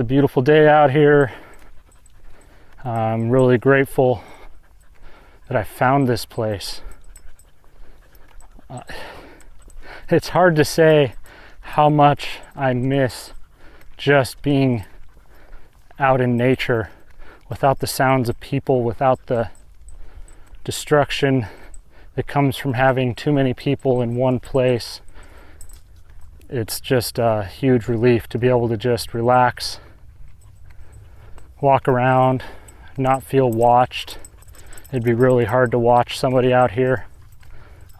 a beautiful day out here. I'm really grateful that I found this place. It's hard to say how much I miss just being out in nature without the sounds of people, without the destruction that comes from having too many people in one place. It's just a huge relief to be able to just relax, walk around, not feel watched. It'd be really hard to watch somebody out here.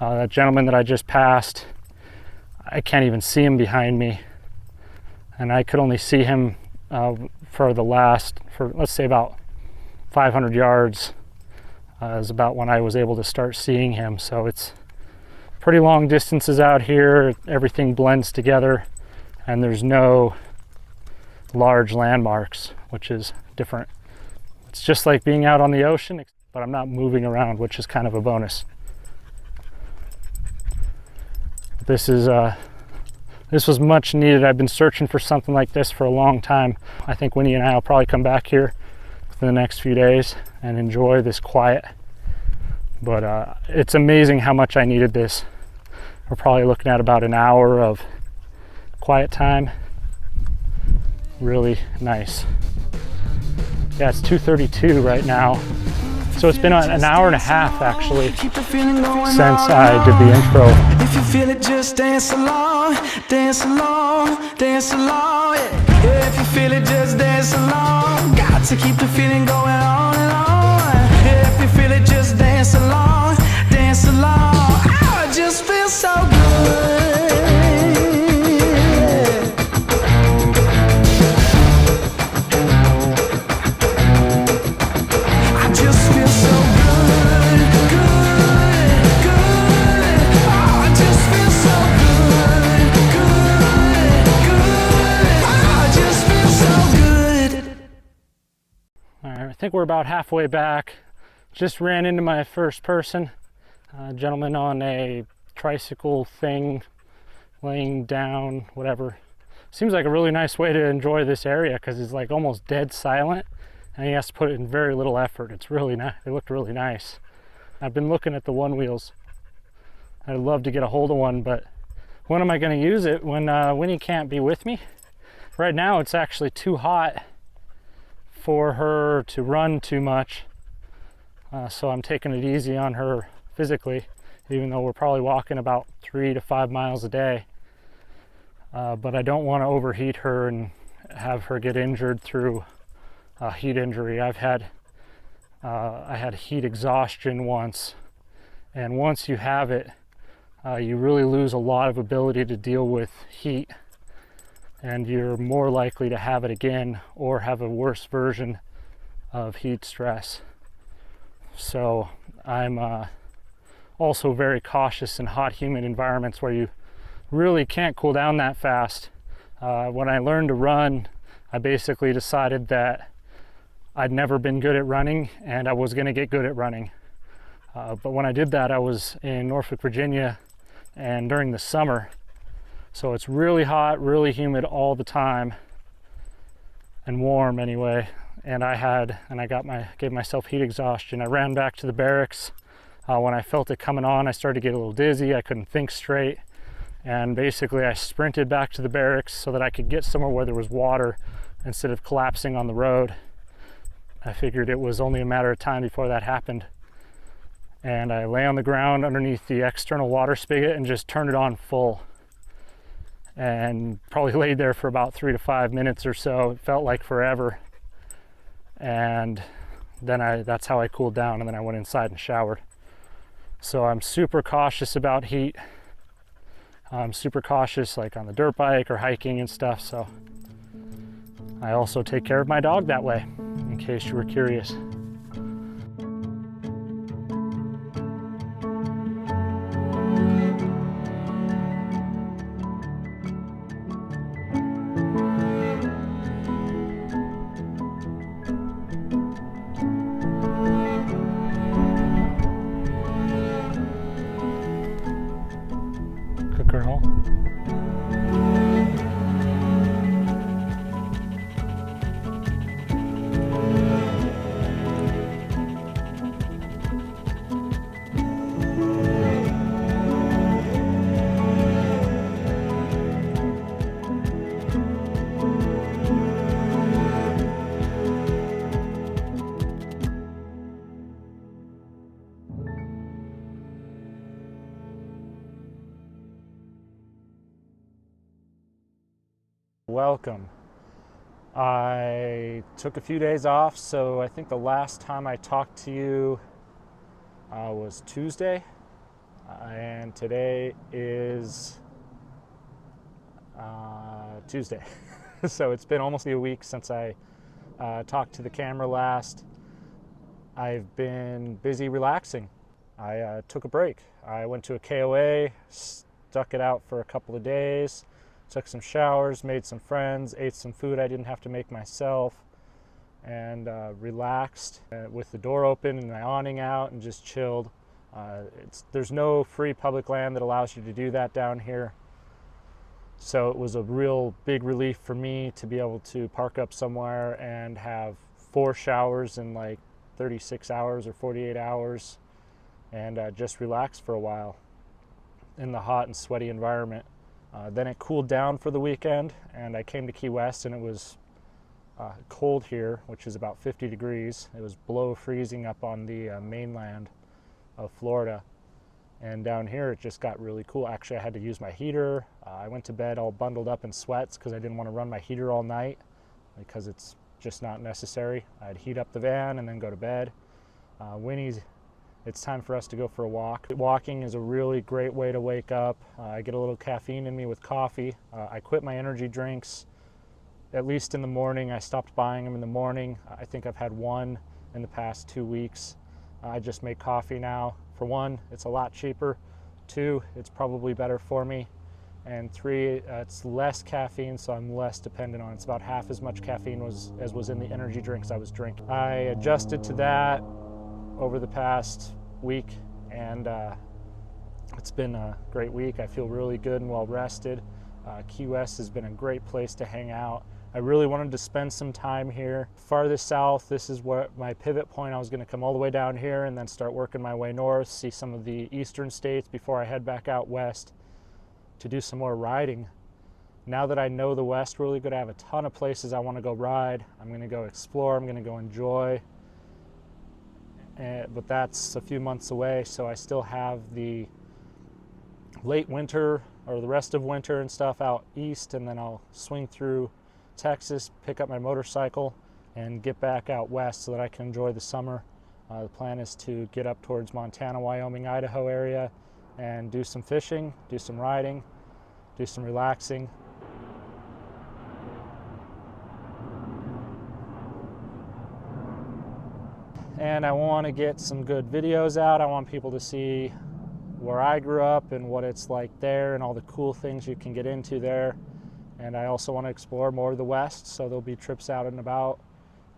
That gentleman that I just passed, I can't even see him behind me. And I could only see him for let's say about 500 yards is about when I was able to start seeing him. So it's pretty long distances out here. Everything blends together and there's no large landmarks, which is different. It's just like being out on the ocean, but I'm not moving around, which is kind of a bonus. This was much needed. I've been searching for something like this for a long time. I think Winnie and I will probably come back here for the next few days and enjoy this quiet. But it's amazing how much I needed this. We're probably looking at about an hour of quiet time. Really nice. Yeah, it's 2:32 right now. So it's been an hour and a half actually since I did the intro. If you feel it, just dance along, dance along, dance along. Yeah, if you feel it, just dance along. Got to keep the feeling going on and on. Yeah, if you feel it, just dance along, dance along. Oh, it just feels so good. I think we're about halfway back. Just ran into my first person, a gentleman on a tricycle thing, laying down, whatever. Seems like a really nice way to enjoy this area because it's like almost dead silent and he has to put it in very little effort. It's really nice. They looked really nice. I've been looking at the one wheels. I'd love to get a hold of one, but when am I going to use it when Winnie can't be with me? Right now it's actually too hot for her to run too much, so I'm taking it easy on her physically, even though we're probably walking about 3 to 5 miles a day. But I don't want to overheat her and have her get injured through heat injury. I had heat exhaustion once, and once you have it, you really lose a lot of ability to deal with heat, and you're more likely to have it again or have a worse version of heat stress. So I'm also very cautious in hot, humid environments where you really can't cool down that fast. When I learned to run, I basically decided that I'd never been good at running and I was going to get good at running. But when I did that, I was in Norfolk, Virginia, and during the summer. So it's really hot, really humid all the time, and warm anyway. And gave myself heat exhaustion. I ran back to the barracks. When I felt it coming on, I started to get a little dizzy. I couldn't think straight. And basically I sprinted back to the barracks so that I could get somewhere where there was water instead of collapsing on the road. I figured it was only a matter of time before that happened. And I lay on the ground underneath the external water spigot and just turned it on full. And probably laid there for about 3 to 5 minutes or so. It felt like forever. And then that's how I cooled down, and then I went inside and showered. So I'm super cautious about heat. I'm super cautious like on the dirt bike or hiking and stuff. So I also take care of my dog that way, in case you were curious. welcome. I took a few days off, so I think the last time I talked to you was Tuesday, and today is Tuesday. So it's been almost a week since I talked to the camera last. I've been busy relaxing. I took a break. I went to a KOA, stuck it out for a couple of days, took some showers, made some friends, ate some food I didn't have to make myself, and relaxed with the door open and the awning out and just chilled. There's no free public land that allows you to do that down here. So it was a real big relief for me to be able to park up somewhere and have 4 showers in like 36 hours or 48 hours and just relax for a while in the hot and sweaty environment. Then it cooled down for the weekend, and I came to Key West, and it was cold here, which is about 50 degrees. It was below freezing up on the mainland of Florida. And down here it just got really cool. Actually, I had to use my heater. I went to bed all bundled up in sweats because I didn't want to run my heater all night because it's just not necessary. I'd heat up the van and then go to bed. Winnie's, it's time for us to go for a walk. Walking is a really great way to wake up. I get a little caffeine in me with coffee. I quit my energy drinks, at least in the morning. I stopped buying them in the morning. I think I've had one in the past 2 weeks. I just make coffee now. For one, it's a lot cheaper. 2, it's probably better for me. And 3, it's less caffeine, so I'm less dependent on it. It's about half as much caffeine as was in the energy drinks I was drinking. I adjusted to that over the past week, and it's been a great week. I feel really good and well rested. Key West has been a great place to hang out. I really wanted to spend some time here. Farthest south, this is what my pivot point. I was going to come all the way down here and then start working my way north, see some of the eastern states before I head back out west to do some more riding. Now that I know the West really good, I have a ton of places I want to go ride. I'm going to go explore, I'm going to go enjoy. But that's a few months away, so I still have the late winter or the rest of winter and stuff out east, and then I'll swing through Texas, pick up my motorcycle, and get back out west so that I can enjoy the summer. The plan is to get up towards Montana, Wyoming, Idaho area and do some fishing, do some riding, do some relaxing. And I want to get some good videos out. I want people to see where I grew up and what it's like there and all the cool things you can get into there. And I also want to explore more of the West, so there'll be trips out and about.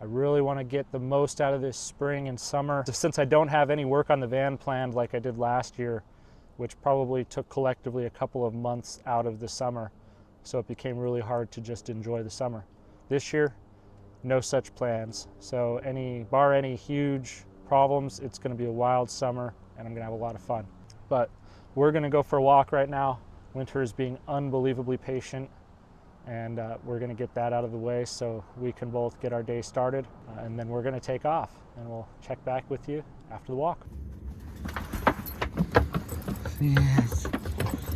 I really want to get the most out of this spring and summer. Since I don't have any work on the van planned like I did last year, which probably took collectively a couple of months out of the summer, so it became really hard to just enjoy the summer. This year, no such plans. So bar any huge problems, it's going to be a wild summer, and I'm going to have a lot of fun. But we're going to go for a walk right now. Winter is being unbelievably patient, and we're going to get that out of the way so we can both get our day started, and then we're going to take off, and we'll check back with you after the walk. Yes.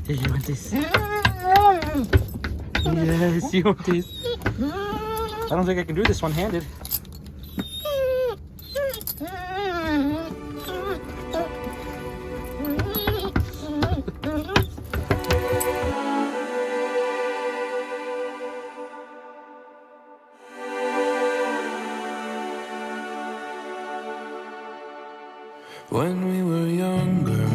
You want this? Yes, you want this? I don't think I can do this one-handed. When we were younger,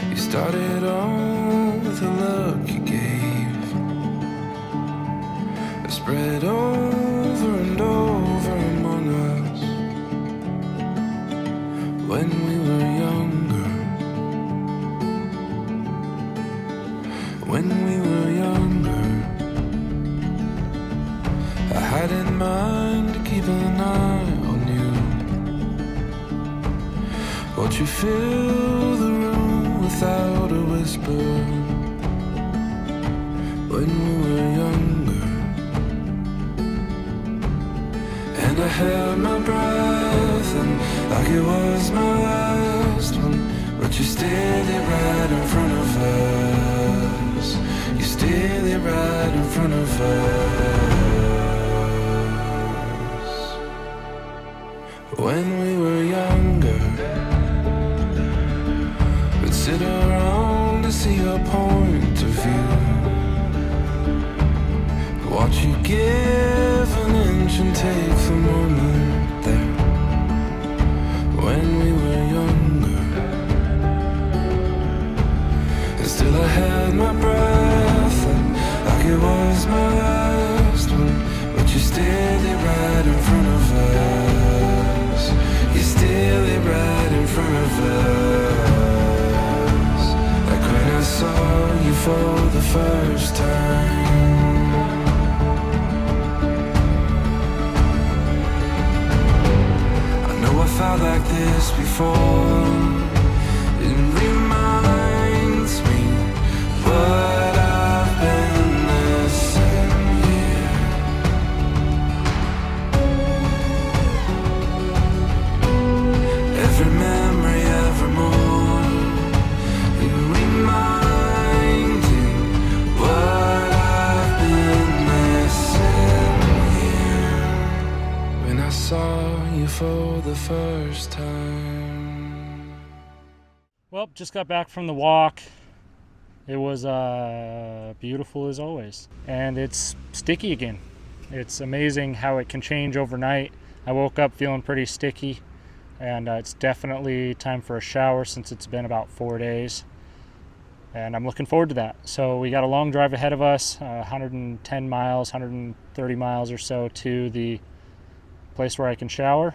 you started on with the look you gave, spread over and over among us. When we were younger, when we were younger, I had in mind to keep an eye on you. Won't you fill the room without a whisper? When we were younger, and I held my breath, and like it was my last one, but you steady right in front of us. You still it right in front of us. When we were younger, we'd sit around to see your point of view, watch you give an inch and take the moment there. When we were younger, and still I held my breath, and like it was my last one. But you still it right in front of us. You still it right in front of us. Like when I saw you for the first time. I felt like this before. It reminds me what I've been missing here. Every memory, evermore, it reminding what I've been missing here. When I saw you for the first time. Well, just got back from the walk. It was beautiful as always, and it's sticky again. It's amazing how it can change overnight. I woke up feeling pretty sticky, and it's definitely time for a shower since it's been about 4 days, and I'm looking forward to that. So we got a long drive ahead of us, 110 miles, 130 miles or so to the place where I can shower,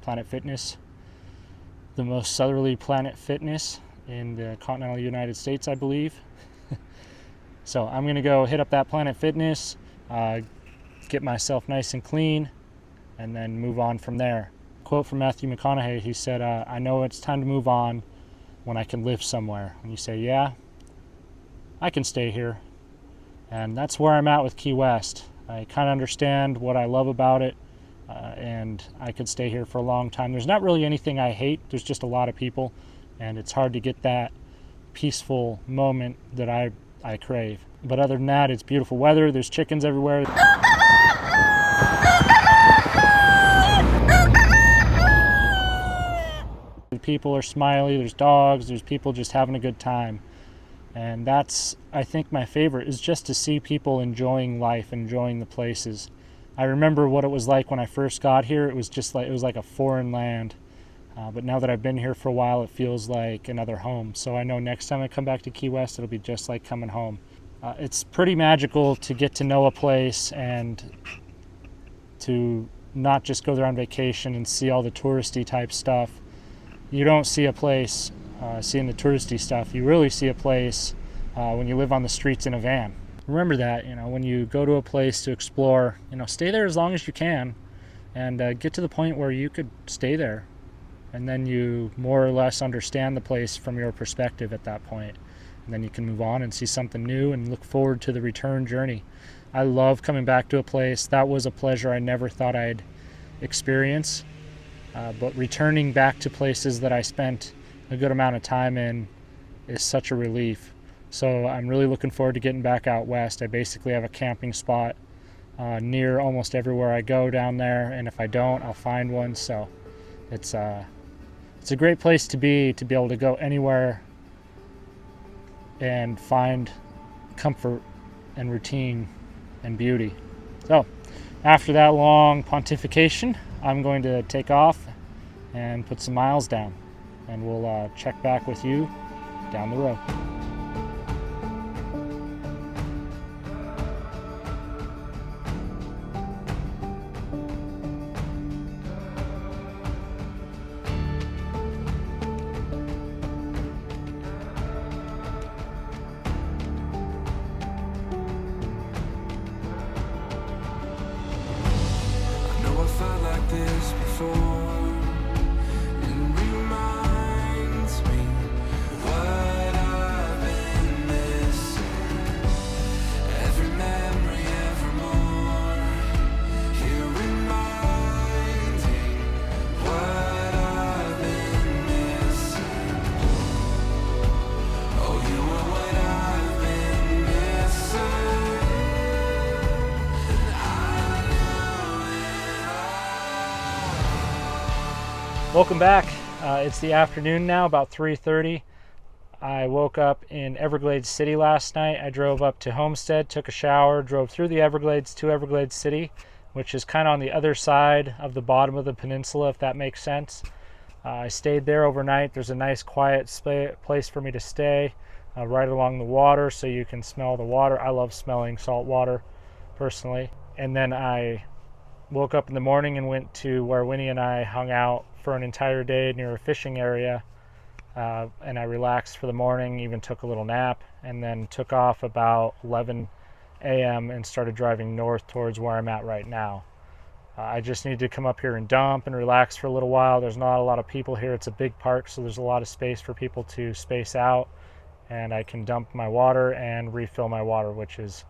Planet Fitness, the most southerly Planet Fitness in the continental United States, I believe. So I'm gonna go hit up that Planet Fitness, get myself nice and clean, and then move on from there. Quote from Matthew McConaughey, he said, I know it's time to move on when I can live somewhere. And you say, yeah, I can stay here. And that's where I'm at with Key West. I kind of understand what I love about it. And I could stay here for a long time. There's not really anything I hate. There's just a lot of people, and it's hard to get that peaceful moment that I crave. But other than that, it's beautiful weather. There's chickens everywhere. People are smiley. There's dogs. There's people just having a good time. And that's, I think, my favorite, is just to see people enjoying life, enjoying the places. I remember what it was like when I first got here. It was just like, it was like a foreign land. But now that I've been here for a while, it feels like another home. So I know next time I come back to Key West, it'll be just like coming home. It's pretty magical to get to know a place and to not just go there on vacation and see all the touristy type stuff. You don't see a place seeing the touristy stuff. You really see a place when you live on the streets in a van. Remember that, when you go to a place to explore, stay there as long as you can, and get to the point where you could stay there, and then you more or less understand the place from your perspective at that point, and then you can move on and see something new and look forward to the return journey. I love coming back to a place. That was a pleasure I never thought I'd experience, but returning back to places that I spent a good amount of time in is such a relief. So I'm really looking forward to getting back out west. I basically have a camping spot near almost everywhere I go down there, and if I don't, I'll find one. So it's a great place to be able to go anywhere and find comfort and routine and beauty. So after that long pontification, I'm going to take off and put some miles down, and we'll check back with you down the road. This before, it reminds me what I've been missing. Every memory, evermore, here reminding what I've been missing. Oh, you are what I've been missing. Welcome back. It's the afternoon now, about 3:30. I woke up in Everglades City last night. I drove up to Homestead, took a shower, drove through the Everglades to Everglades City, which is kind of on the other side of the bottom of the peninsula, if that makes sense. I stayed there overnight. There's a nice quiet place for me to stay right along the water, so you can smell the water. I love smelling salt water personally. And then I woke up in the morning and went to where Winnie and I hung out for an entire day near a fishing area, and I relaxed for the morning, even took a little nap, and then took off about 11 a.m. and started driving north towards where I'm at right now. I just need to come up here and dump and relax for a little while. There's not a lot of people here. It's a big park, so there's a lot of space for people to space out, and I can dump my water and refill my water, which is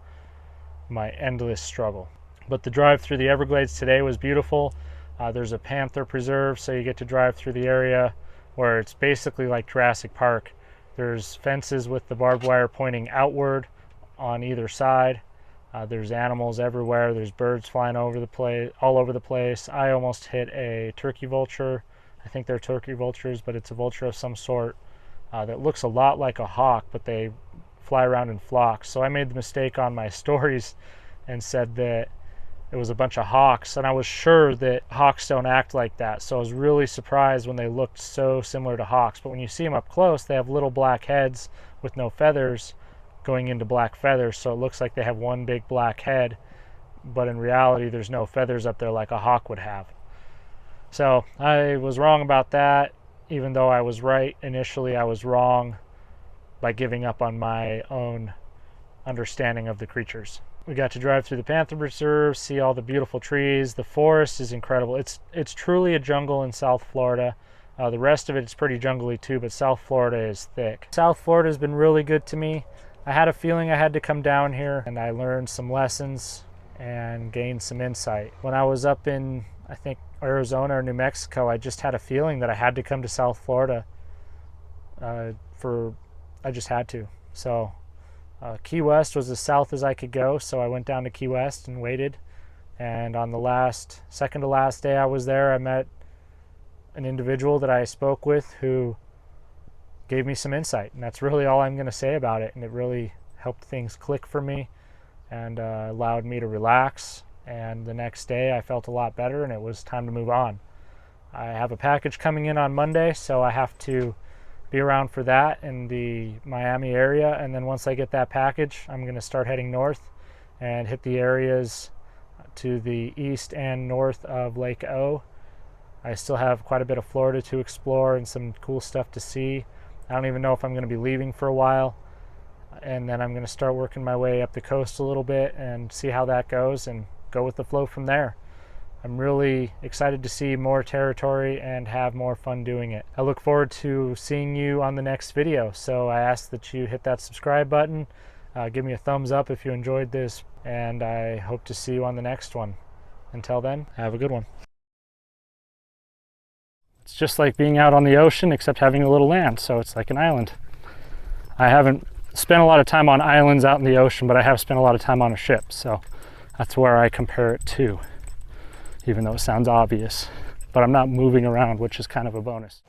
my endless struggle. But the drive through the Everglades today was beautiful. There's a panther preserve, so you get to drive through the area where it's basically like Jurassic Park. There's fences with the barbed wire pointing outward on either side. There's animals everywhere. There's birds flying all over the place. I almost hit a turkey vulture. I think they're turkey vultures, but it's a vulture of some sort that looks a lot like a hawk, but they fly around in flocks. So I made the mistake on my stories and said that it was a bunch of hawks, and I was sure that hawks don't act like that. So I was really surprised when they looked so similar to hawks. But when you see them up close, they have little black heads with no feathers going into black feathers, so it looks like they have one big black head, but in reality there's no feathers up there like a hawk would have. So I was wrong about that. Even though I was right initially, I was wrong by giving up on my own understanding of the creatures. We got to drive through the panther preserve, see all the beautiful trees. The forest is incredible. It's truly a jungle in South Florida. The rest of it is pretty jungly too, but South Florida is thick. South Florida has been really good to me. I had a feeling I had to come down here, and I learned some lessons and gained some insight. When I was up in, I think, Arizona or New Mexico, I just had a feeling that I had to come to South Florida. I just had to. So Key West was as south as I could go, so I went down to Key West and waited. And on the second to last day I was there, I met an individual that I spoke with who gave me some insight, and that's really all I'm going to say about it. And it really helped things click for me and allowed me to relax. And the next day I felt a lot better, and it was time to move on. I have a package coming in on Monday, so I have to be around for that in the Miami area. And then once I get that package, I'm going to start heading north and hit the areas to the east and north of Lake O. I still have quite a bit of Florida to explore and some cool stuff to see. I don't even know if I'm going to be leaving for a while, and then I'm going to start working my way up the coast a little bit and see how that goes and go with the flow from there. I'm really excited to see more territory and have more fun doing it. I look forward to seeing you on the next video, so I ask that you hit that subscribe button, give me a thumbs up if you enjoyed this, and I hope to see you on the next one. Until then, have a good one. It's just like being out on the ocean, except having a little land, so it's like an island. I haven't spent a lot of time on islands out in the ocean, but I have spent a lot of time on a ship, so that's where I compare it to, even though it sounds obvious. But I'm not moving around, which is kind of a bonus.